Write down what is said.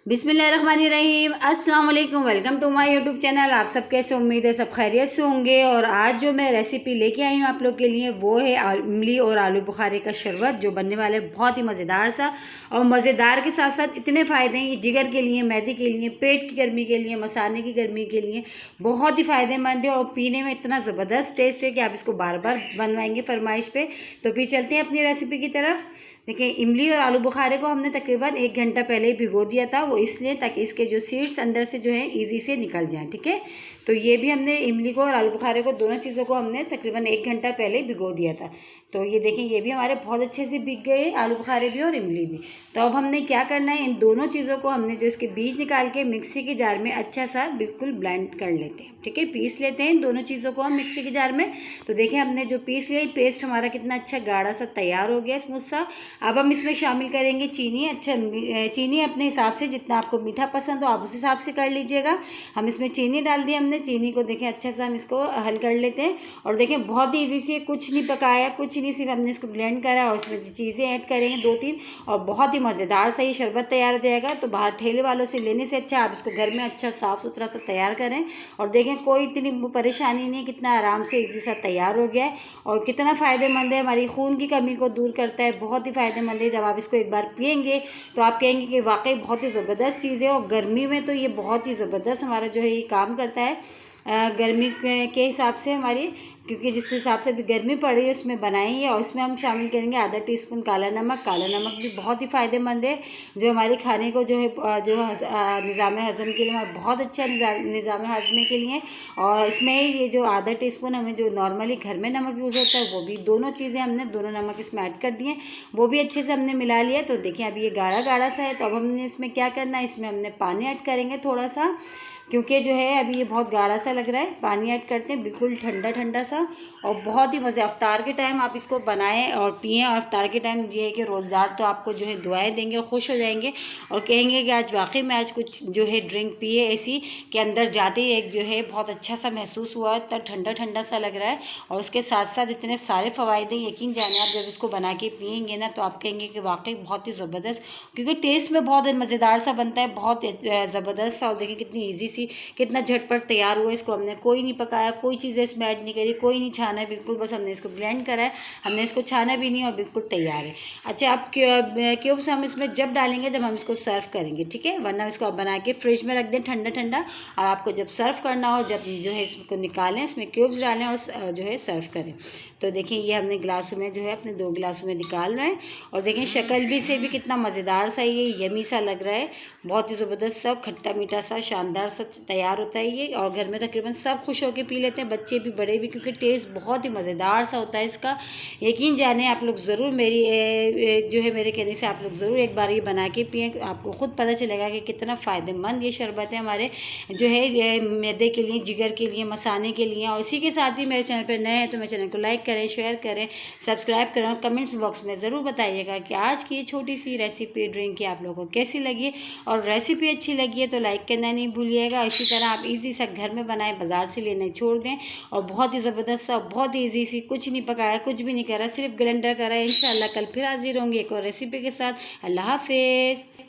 बिस्मिल्लाहिर्रहमानिर्रहीम, अस्सलाम वालेकुम। Welcome to my YouTube channel. आप सब कैसे, उम्मीद है सब खैरियत से होंगे। और आज जो मैं रेसिपी लेके आई हूँ आप लोग के लिए वो है इमली और आलू बुखारे का शरबत, जो बनने वाले बहुत ही मज़ेदार सा। और मज़ेदार के साथ साथ इतने फ़ायदे हैं, जिगर के लिए, मैदे के लिए, पेट की गर्मी के लिए, मसाने की गर्मी के लिए बहुत ही फ़ायदेमंद है। और पीने में इतना ज़बरदस्त टेस्ट है कि आप इसको बार बार बनवाएंगे फरमाइश पे। तो फिर चलते हैं अपनी रेसिपी की तरफ। देखिए, इमली और आलू बुखारे को हमने तकरीबन 1 घंटा पहले ही भिगो दिया था। वो इसलिए ताकि इसके जो सीड्स अंदर से जो है ईजी से निकल जाएं। ठीक है, तो ये भी हमने इमली को और आलू बुखारे को, दोनों चीज़ों को हमने तकरीबन 1 घंटा पहले ही भिगो दिया था। तो ये देखें, ये भी हमारे बहुत अच्छे से भीग गए, आलू बुखारे भी और इमली भी। तो अब हमने क्या करना है, इन दोनों चीज़ों को हमने जो इसके बीज निकाल के मिक्सी के जार में अच्छा सा बिल्कुल ब्लेंड कर लेते हैं। ठीक है, पीस लेते हैं इन दोनों चीज़ों को हम मिक्सी के जार में। तो देखें, हमने जो पीस लिया, पेस्ट हमारा कितना अच्छा गाढ़ा सा तैयार हो गया, स्मूथ सा। अब हम इसमें शामिल करेंगे चीनी। अच्छा, चीनी अपने हिसाब से, जितना आपको मीठा पसंद हो आप उस हिसाब से कर लीजिएगा। हम इसमें चीनी डाल दी हमने। चीनी को देखें अच्छा सा हम इसको हल कर लेते हैं। और देखें, बहुत ही ईजी से, कुछ नहीं पकाया, कुछ नहीं, सिर्फ हमने इसको ब्लेंड करा और उसमें चीज़ें ऐड करेंगे 2-3, और बहुत ही मज़ेदार सा ये शरबत तैयार हो जाएगा। तो बाहर ठेले वालों से लेने से अच्छा आप इसको घर में अच्छा साफ़ सुथरा सा तैयार करें। और देखें, कोई इतनी परेशानी नहीं है, कितना आराम से ईजी सा तैयार हो गया है। और कितना फ़ायदेमंद है, हमारी खून की कमी को दूर करता है, बहुत ही फ़ायदेमंद है। जब आप इसको एक बार पिएंगे तो आप कहेंगे कि वाकई बहुत ही ज़बरदस्त चीज़ है। और गर्मी में तो ये बहुत ही ज़बरदस्त हमारा जो है ये काम करता है। गर्मी के हिसाब से हमारी, क्योंकि जिस हिसाब से भी गर्मी पड़ रही है उसमें बनाएंगे। और इसमें हम शामिल करेंगे आधा टीस्पून काला नमक। काला नमक भी बहुत ही फ़ायदेमंद है, जो हमारे खाने को जो है निज़ाम हज़म के लिए बहुत अच्छा निज़ाम हज़मे के लिए। और इसमें ये जो आधा टीस्पून हमें जो नॉर्मली घर में नमक यूज़ होता है वो भी, दोनों चीज़ें हमने, दोनों नमक इसमें ऐड कर दिए, वो भी अच्छे से हमने मिला लिया। तो देखिए, अब ये गाढ़ा गाढ़ा सा है। तो अब हमने इसमें क्या करना है, इसमें हमने पानी ऐड करेंगे थोड़ा सा, क्योंकि जो है अभी ये बहुत गाढ़ा सा लग रहा है। पानी ऐड करते हैं बिल्कुल ठंडा ठंडा सा। और बहुत ही मज़े, अफ्तार के टाइम आप इसको बनाएं और पिएं। और अफ्तार के टाइम ये है कि रोज़गार तो आपको जो है दुआएं देंगे और खुश हो जाएंगे और कहेंगे कि आज वाकई में आज कुछ जो है ड्रिंक पिए ऐसी, कि अंदर जाते ही एक जो है बहुत अच्छा सा महसूस हुआ, इतना ठंडा ठंडा सा लग रहा है। और उसके साथ साथ इतने सारे फ़वाइद हैं, यकीन जाने आप जब इसको बना के पिएंगे ना तो आप कहेंगे कि वाकई बहुत ही ज़बरदस्त, क्योंकि टेस्ट में बहुत मज़ेदार सा बनता है, बहुत ज़बरदस्त सा। और देखिए कितनी ईजी सी, कितना झटपट तैयार हुआ। इसको हमने कोई नहीं पकाया, कोई चीज़ें इसमें ऐड नहीं करी, कोई नहीं छाना है, बिल्कुल बस हमने इसको ब्लेंड करा है, हमने इसको छाना भी नहीं, और बिल्कुल तैयार है। अच्छा, आप क्यूब्स हम इसमें जब डालेंगे जब हम इसको सर्व करेंगे, ठीक है, वरना इसको आप बना के फ्रिज में रख दें ठंडा ठंडा, और आपको जब सर्व करना हो, जब जो है इसको निकालें, इसमें क्यूब्स डालें और जो है सर्व करें। तो देखिए, ये हमने गिलासों में जो है अपने 2 गिलासों में निकाल रहे हैं। और देखें, शक्ल भी से भी कितना मज़ेदार सा, ये यमी सा लग रहा है, बहुत ही ज़बरदस्त सा, खट्टा मीठा सा, शानदार सा तैयार होता है ये। और घर में तकरीबन सब खुश होकर पी लेते हैं, बच्चे भी बड़े भी, क्योंकि टेस्ट बहुत ही मज़ेदार सा होता है इसका। यकीन जाने आप लोग ज़रूर, मेरी जो है मेरे कहने से आप लोग ज़रूर एक बार ये बना के पिएँ, आपको ख़ुद पता चलेगा कि कितना फ़ायदेमंद ये शरबत है हमारे जो है मैदे के लिए, जिगर के लिए, मसाने के लिए। और इसी के साथ ही मेरे चैनल पर नए हैं तो मेरे चैनल को लाइक करें, शेयर करें, सब्सक्राइब करें। कमेंट्स बॉक्स में ज़रूर बताइएगा कि आज की छोटी सी रेसिपी ड्रिंक की आप लोगों को कैसी लगी। और रेसिपी अच्छी लगी है तो लाइक करना नहीं भूलिएगा। इसी तरह आप इजी सा घर में बनाएं, बाज़ार से लेने छोड़ दें। और बहुत ही ज़बरदस्त सा, बहुत ही ईजी सी, कुछ नहीं पकाया, कुछ भी नहीं करा, सिर्फ ग्राइंडर करा है। इंशाल्लाह कल फिर हाजिर होंगे एक और रेसिपी के साथ। अल्लाह हाफिज़।